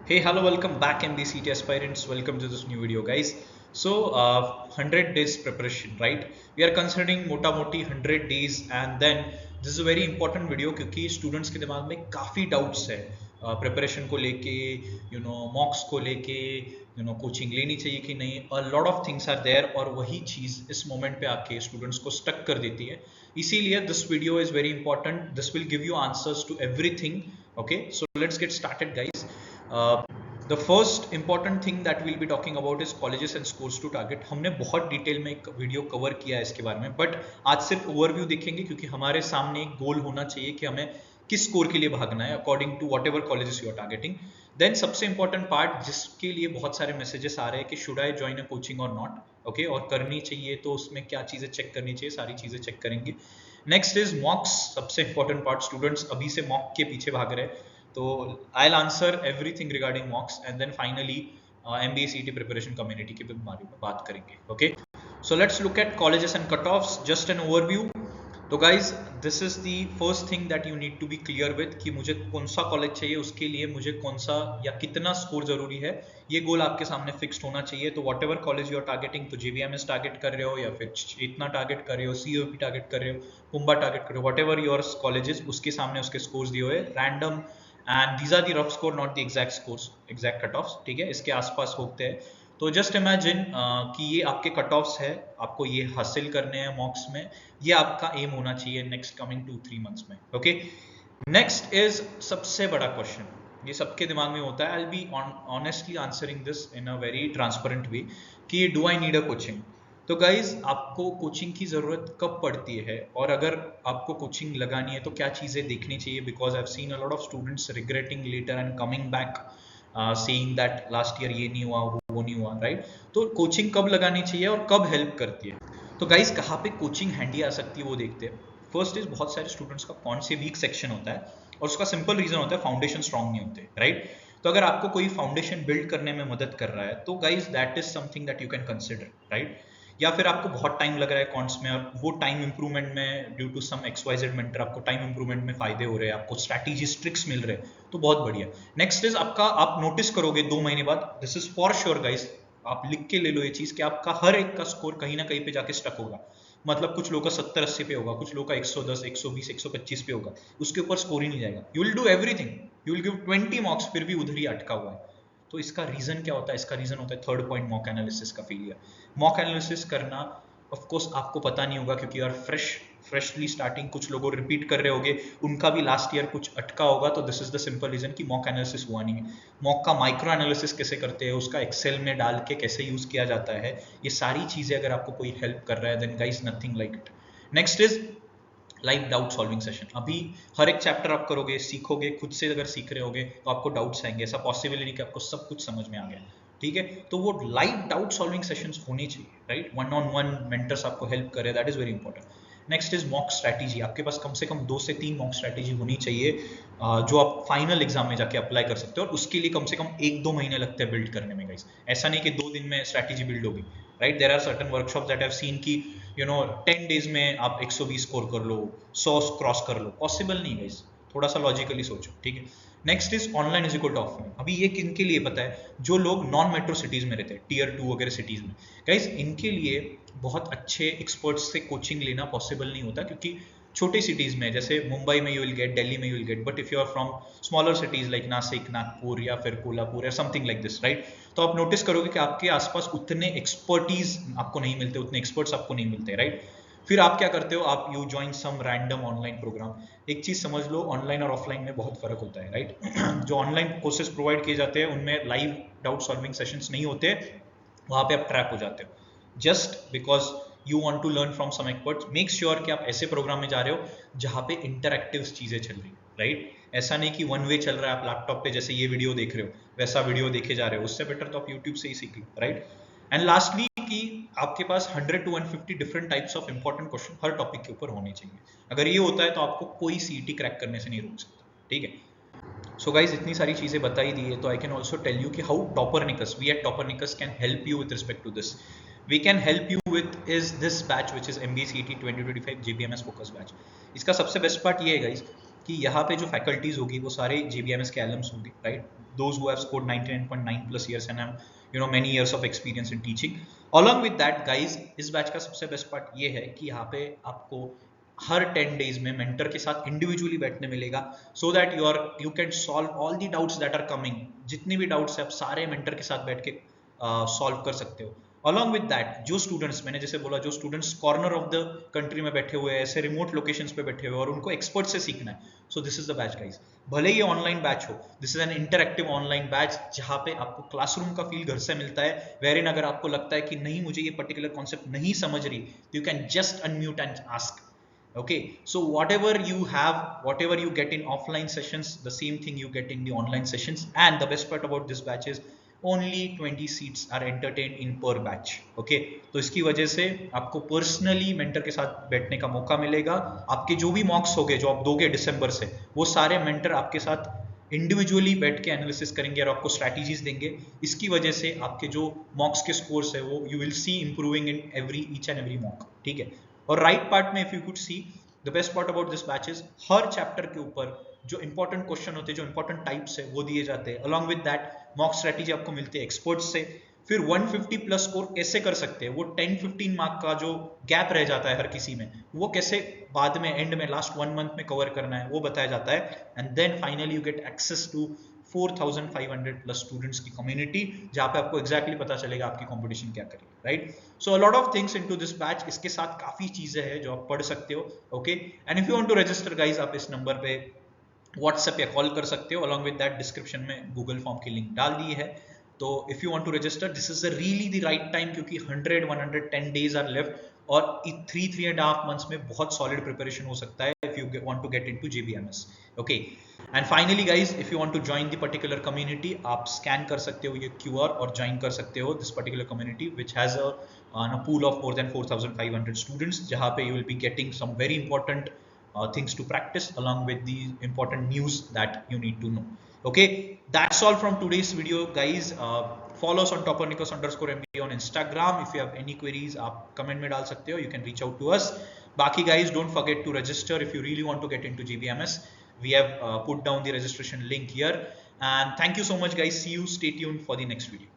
Hey, hello, welcome back MBCT aspirants. Welcome to this new video, guys. So, 100 days preparation, right? We are considering mota moti 100 days, and then this is a very important video क्योंकि students के दिमाग में काफी doubts है preparation को लेके, mocks को लेके, coaching लेनी चाहिए कि नहीं. A lot of things are there और वही चीज इस moment पे आके students को stuck कर देती है. इसीलिए this video is very important. This will give you answers to everything. Okay, so let's get started, guys. The first important thing that will be talking about is colleges and scores to target. हमने बहुत detail में एक video cover किया है इसके बारे में, but आज सिर्फ ओवरव्यू देखेंगे क्योंकि हमारे सामने एक गोल होना चाहिए कि हमें किस स्कोर के लिए भागना है according to whatever colleges you are targeting. Then सबसे इंपॉर्टेंट पार्ट जिसके लिए बहुत सारे मैसेजेस आ रहे हैं कि should I join a coaching और नॉट, ओके, और करनी चाहिए तो उसमें क्या चीजें चेक करनी चाहिए, सारी चीजें चेक करेंगे. Next is मॉक्स. सबसे इंपॉर्टेंट पार्ट, स्टूडेंट्स अभी से मॉक के पीछे भाग रहे हैं, तो I'll answer everything regarding mocks and then finally MBA CET preparation community के बारे में बात करेंगे. Okay, so let's look at colleges and cutoffs. Just an overview. तो guys, this is the first thing that you need to be clear with कि मुझे कौन सा कॉलेज चाहिए, उसके लिए मुझे कौन सा या कितना स्कोर जरूरी है, ये गोल आपके सामने फिक्स्ड होना चाहिए. तो whatever college you are targeting, तो JBMS टारगेट कर रहे हो या फिर इतना टारगेट कर रहे हो, COP टारगेट कर रहे हो, कुंभा टारगेट कर रहे हो, वॉट एवर योर कॉलेजेस, उसके सामने उसके स्कोर्स दिए हुए random, and these are the rough score, not the exact scores, exact cut offs. ठीक है, इसके आसपास होते हैं. तो जस्ट इमेजिन कि ये आपके कट ऑफ्स है, आपको ये हासिल करने हैं मॉक्स में, ये आपका एम होना चाहिए नेक्स्ट कमिंग 2-3 मंथ्स में. ओके, नेक्स्ट इज सबसे बड़ा क्वेश्चन, ये सबके दिमाग में होता है. I will be honestly answering this in a very transparent way कि do I need a coaching. तो गाइज, आपको कोचिंग की जरूरत कब पड़ती है और अगर आपको कोचिंग लगानी है तो क्या चीजें देखनी चाहिए, because I have seen a lot of students regretting later and coming back saying that last year ये नहीं हुआ, वो नहीं हुआ, राइट. तो कोचिंग कब लगानी चाहिए और कब हेल्प करती है. तो गाइज, कहाँ पे कोचिंग हैंडी आ सकती है वो देखते हैं. फर्स्ट इज, बहुत सारे स्टूडेंट्स का कौन से वीक सेक्शन होता है और उसका सिंपल रीजन होता है फाउंडेशन स्ट्रांग नहीं होते, राइट. तो अगर आपको कोई फाउंडेशन बिल्ड करने में मदद कर रहा है तो guys that is something that you can consider, right. या फिर आपको बहुत टाइम लग रहा है कॉन्ट्स में और वो टाइम इंप्रूवमेंट में due to some XYZ mentor आपको टाइम इंप्रूवमेंट में फायदे हो रहे हैं, आपको स्ट्रैटेजीज ट्रिक्स मिल रहे हैं, तो बहुत बढ़िया. नेक्स्ट इज आपका, आप नोटिस करोगे 2 महीने बाद, this is for sure guys, आप लिख के ले लो ये चीज कि आपका हर एक का स्कोर कहीं ना कहीं पे जाके स्टक होगा. मतलब कुछ लोगों का 70-80 पे होगा, कुछ लोगों का 110, 120, 125 पे होगा, उसके ऊपर स्कोर ही नहीं जाएगा. You will do everything, you will give 20 marks, फिर भी उधर ही अटका हुआ है. तो इसका रीजन क्या होता है? इसका रीजन होता है थर्ड पॉइंट, मॉक एनालिसिस का फेलियर. मॉक एनालिसिस करना ऑफ कोर्स आपको पता नहीं होगा क्योंकि यार फ्रेशली स्टार्टिंग, कुछ लोगों रिपीट कर रहे होगे, उनका भी लास्ट ईयर कुछ अटका होगा. तो this is the simple reason कि मॉक एनालिसिस हुआ नहीं है. मॉक का माइक्रो एनालिसिस कैसे करते हैं, उसका एक्सेल में डाल के कैसे यूज किया जाता है, ये सारी चीजें अगर आपको कोई हेल्प कर रहा है then guys nothing like it. Next is live doubt solving session. अभी हर एक चैप्टर आप करोगे, सीखोगे, खुद से अगर सीख रहे होगे तो आपको डाउट्स आएंगे. ऐसा पॉसिबल नहीं कि आपको सब कुछ समझ में आ गया, ठीक है. तो वो लाइव डाउट सॉल्विंग सेशंस होने चाहिए, राइट. 1-on-1 मेंटर्स आपको हेल्प करे, that is very important. Next is mock strategy. आपके पास कम से कम 2 से 3 मॉक स्ट्रैटेजी होनी चाहिए जो आप फाइनल एग्जाम में जाके अप्लाई कर सकते हो, और उसके लिए कम से कम 1-2 महीने लगते हैं बिल्ड करने में गाइस. ऐसा नहीं कि 2 दिन में स्ट्रैटेजी बिल्ड होगी, right. There are certain workshops that I have seen की 10 डेज में आप 120 स्कोर कर लो, 100 क्रॉस कर लो. पॉसिबल नहीं गाइस, थोड़ा सा लॉजिकली सोचो, ठीक है. Next is online is equal to offline. अभी ये किन के लिए पता है? जो लोग नॉन मेट्रो सिटीज में रहते हैं, टियर 2 वगैरह सिटीज में, गाइस इनके लिए बहुत अच्छे एक्सपर्ट्स से कोचिंग लेना पॉसिबल नहीं होता क्योंकि छोटी सिटीज में, जैसे मुंबई में यू विल गेट, दिल्ली में you will get, but if you are from smaller cities like Nashik, Nagpur या फिर कोल्हापुर या समथिंग लाइक दिस, राइट. तो आप नोटिस करोगे कि आपके आसपास उतने एक्सपर्टीज आपको नहीं मिलते, उतने एक्सपर्ट्स आपको नहीं मिलते, राइट. फिर आप क्या करते हो? आप you join some random online program. एक चीज समझ लो, ऑनलाइन और ऑफलाइन में बहुत फर्क होता है, राइट. जो ऑनलाइन कोर्सेज प्रोवाइड किए जाते हैं उनमें लाइव डाउट सॉल्विंग सेशंस नहीं होते, वहां पे आप ट्रैप हो जाते हो. Just because you want to learn from some experts, make sure कि आप ऐसे प्रोग्राम में जा रहे हो जहां पे इंटरैक्टिव चीजें चल रही, राइट. ऐसा नहीं कि वन वे चल रहा है, आप लैपटॉप पे जैसे ये वीडियो देख रहे हो वैसा वीडियो देखे जा रहे हो. उससे बेटर तो आप यूट्यूब से ही सीख लो, राइट. एंड लास्टली कि आपके पास 100 to 150 different types of important question her topic के ऊपर होने चाहिए. अगर ये होता है तो आपको कोई सीईटी क्रैक करने से नहीं रोक सकता, ठीक है. सो गाइज, इतनी सारी चीजें बताई दी है, तो I can also tell you कि how Toppernicus, we at Toppernicus can help you with respect to this. We can help you with is this batch which is MBA CET 2025 JBMS focus batch. इसका सबसे best part ये है guys कि यहाँ पे जो faculties होगी वो सारे JBMS के एलम्स होंगे, right, those who have scored 99.9 plus years and many years of experience in teaching. Along with that guys, इस बैच का सबसे बेस्ट पार्ट ये है कि यहाँ पे आपको हर 10 डेज में मेंटर के साथ इंडिविजुअली बैठने मिलेगा, so that you can solve all the doubts that are coming. जितनी भी डाउट्स है आप सारे मेंटर के साथ बैठ के सॉल्व कर सकते हो। अलॉन्ग विद दैट, जो स्टूडेंट्स, मैंने जैसे बोला, जो students corner of the country में बैठे हुए हैं, ऐसे रिमोट लोकेशंस पे बैठे हुए हैं और उनको एक्सपर्ट से सीखना है, so this is the batch guys. भले ये ऑनलाइन बैच हो, this is an interactive online batch जहां पे आपको क्लासरूम का फील घर से मिलता है, वेरिन अगर आपको लगता है कि नहीं मुझे ये पर्टिकुलर कॉन्सेप्ट नहीं समझ रही, you can just unmute and ask. Okay, so whatever you get in offline sessions, the same thing you get in the online sessions. And the best part about this batch is only 20 seats are entertained in per batch. Okay, तो इसकी वजह से आपको personally mentor के साथ बैठने का मौका मिलेगा। आपके जो भी मॉक्स होंगे जो आप दोगे दिसंबर से, वो सारे मेंटर आपके साथ इंडिविजुअली बैठ के एनालिसिस करेंगे और आपको स्ट्रैटेजीज देंगे। इसकी वजह से आपके जो मॉक्स के स्कोर्स है वो you will see improving in each and every mock, ठीक है। और राइट पार्ट में if you could see, the best part about this batch is her chapter के ऊपर जो इंपॉर्टेंट क्वेश्चन होते हैं, जो इंपॉर्टेंट टाइप्स है वो दिए जाते हैं। Along with that mock strategy आपको मिलती है एक्सपर्ट्स से। फिर 150 प्लस स्कोर कैसे कर सकते हैं, वो 10-15 मार्क का जो गैप रह जाता है हर किसी में, वो कैसे बाद में एंड में लास्ट 1 मंथ में कवर करना है, वो बताया जाता है। And then finally you get access to 4500 plus students की कम्युनिटी, जहां पे आपको एग्जैक्टली पता चलेगा आपकी कंपटीशन क्या करेगी, right. So a lot of things into this batch, इसके साथ काफी चीजें हैं जो आप पढ़ सकते हो। Okay, and if you want to register guys, आप इस नंबर पे व्हाट्सएप या कॉल कर सकते हो। अलॉन्ग विद दैट डिस्क्रिप्शन में गूगल फॉर्म की लिंक डाल दी है। तो if you want to register, this is really the right time, क्योंकि 110 डेज आर लेफ्ट और 3.5 मंथ्स में बहुत सॉलिड प्रिपरेशन हो सकता है if you want to get into JBMS. Okay, and finally guys, if you want to join the particular community, आप scan कर सकते हो ये QR और join कर सकते हो this particular community which has a pool of more than 4500 students, जहाँ पे you will be getting some very important things to practice along with the important news that you need to know. Okay, that's all from today's video guys. Follow us on Topernicus_MBA on Instagram. If you have any queries, आप comment में डाल सकते हो, you can reach out to us. Baki guys, don't forget to register if you really want to get into JBMS. We have put down the registration link here. And thank you so much guys. See you. Stay tuned for the next video.